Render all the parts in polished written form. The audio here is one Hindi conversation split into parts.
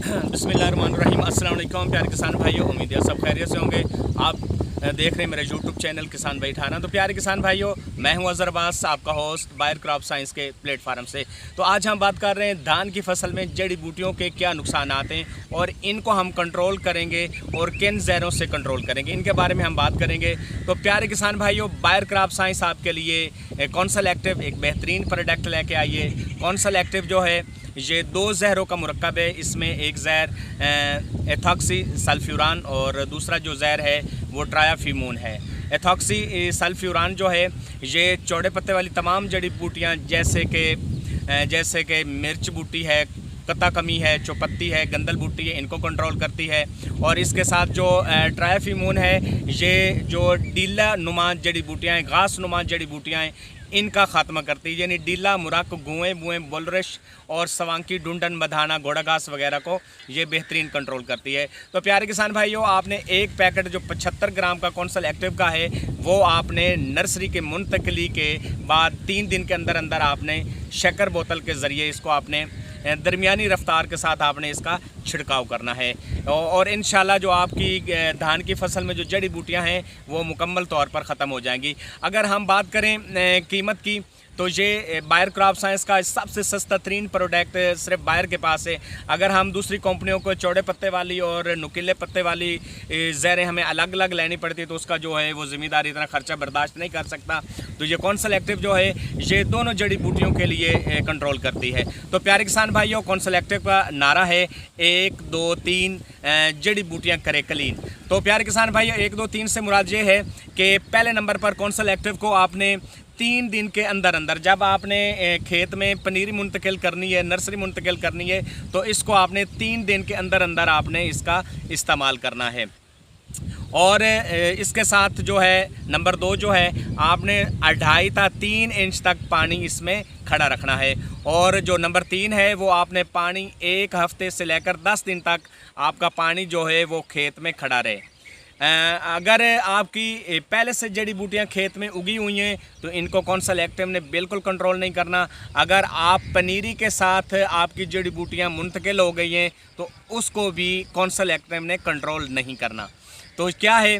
बिस्मिल्लाहिर्रहमानिर्रहीम। अस्सलाम वालेकुम प्यारे किसान भाइयों, उम्मीद है सब खैरियत से होंगे। आप देख रहे हैं मेरे यूट्यूब चैनल किसान भाई 18। तो प्यारे किसान भाइयों, मैं हूं अज़हर अब्बास, आपका होस्ट बायर क्रॉप साइंस के प्लेटफार्म से। तो आज हम बात कर रहे हैं धान की फसल में जड़ी बूटियों के क्या नुकसान आते हैं और इनको हम कंट्रोल करेंगे और किन जहरों से कंट्रोल करेंगे, इनके बारे में हम बात करेंगे। तो प्यारे किसान भाइयों, बायर क्रॉप साइंस आपके लिए कौनसल एक्टिव एक बेहतरीन प्रोडक्ट लेके आई है। कौनसल एक्टिव जो है ये 2 जहरों का मुरक्कब है। इसमें एक जहर एथॉक्सी सल्फ्यूरान और दूसरा जो जहर है वो ट्रायाफिमोन है। एथॉक्सी सल्फ्यूरान जो है ये चौड़े पत्ते वाली तमाम जड़ी बूटियाँ जैसे कि मिर्च बूटी है, कत्ता कमी है, चौपत्ती है, गंदल बूटी है, इनको कंट्रोल करती है। और इसके साथ जो ट्रायाफिमोन है ये जो डीला नुमा जड़ी बूटियाँ हैं, घास नुमा जड़ी बूटियाँ हैं, इनका खात्मा करती है। यानी डीला, मुरक, गुएँ बुएँ, बुलरिश और सवांकी, ढूंढन, मधाना, घोड़ा घास वगैरह को ये बेहतरीन कंट्रोल करती है। तो प्यारे किसान भाइयों, आपने एक पैकेट जो 75 ग्राम का कौनसल एक्टिव का है वो आपने नर्सरी के मुंतकली के बाद 3 दिन के अंदर अंदर आपने शक्कर बोतल के ज़रिए इसको आपने दरमियानी रफ्तार के साथ आपने इसका छिड़काव करना है। और इंशाल्लाह जो आपकी धान की फसल में जो जड़ी बूटियां हैं वो मुकम्मल तौर पर ख़त्म हो जाएंगी। अगर हम बात करें कीमत की, तो ये बायर क्रॉप साइंस का सबसे सस्ता तरीन प्रोडक्ट सिर्फ बायर के पास है। अगर हम दूसरी कंपनियों को चौड़े पत्ते वाली और नुकीले पत्ते वाली ज़हरें हमें अलग अलग लेनी पड़ती है तो उसका जो है वो ज़िम्मेदारी इतना ख़र्चा बर्दाश्त नहीं कर सकता। तो ये कौनसल एक्टिव जो है ये दोनों जड़ी बूटियों के लिए कंट्रोल करती है। तो प्यारे किसान भाइयों, कौनसल एक्टिव का नारा है 1 2 3 जड़ी बूटियाँ करें क्लीन। तो प्यारे किसान भाइयों, 1 2 3 से मुराद ये है कि पहले नंबर पर कौनसल एक्टिव को आपने 3 दिन के अंदर अंदर, जब आपने खेत में पनीरी मुंतकिल करनी है, नर्सरी मुंतकिल करनी है, तो इसको आपने 3 दिन के अंदर अंदर आपने इसका इस्तेमाल करना है। और इसके साथ जो है नंबर 2 जो है आपने 2.5 से 3 इंच तक पानी इसमें खड़ा रखना है। और जो नंबर 3 है वो आपने पानी 1 हफ्ते से लेकर 10 दिन तक आपका पानी जो है वो खेत में खड़ा रहे। अगर आपकी पहले से जड़ी बूटियां खेत में उगी हुई हैं तो इनको कौनसल एक्टिव ने बिल्कुल कंट्रोल नहीं करना। अगर आप पनीरी के साथ आपकी जड़ी बूटियां मुंतकिल हो गई हैं तो उसको भी कौनसल एक्टिव ने कंट्रोल नहीं करना। तो क्या है,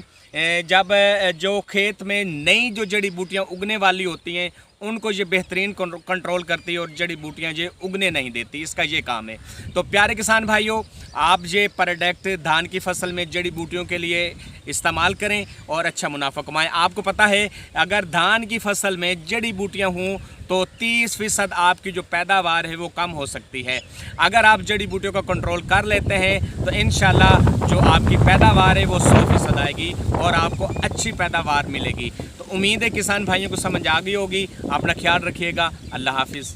जब जो खेत में नई जो जड़ी बूटियां उगने वाली होती हैं उनको ये बेहतरीन कंट्रोल करती है और जड़ी बूटियां ये उगने नहीं देती, इसका ये काम है। तो प्यारे किसान भाइयों, आप ये प्रोडक्ट धान की फसल में जड़ी बूटियों के लिए इस्तेमाल करें और अच्छा मुनाफा कमाएं। आपको पता है अगर धान की फसल में जड़ी बूटियां हों तो 30% आपकी जो पैदावार है वो कम हो सकती है। अगर आप जड़ी बूटियों का कंट्रोल कर लेते हैं तो इंशाल्लाह जो आपकी पैदावार है वो 100% आएगी और आपको अच्छी पैदावार मिलेगी। तो उम्मीद है किसान भाइयों को समझ आ गई होगी। अपना ख्याल रखिएगा। अल्लाह हाफिज़।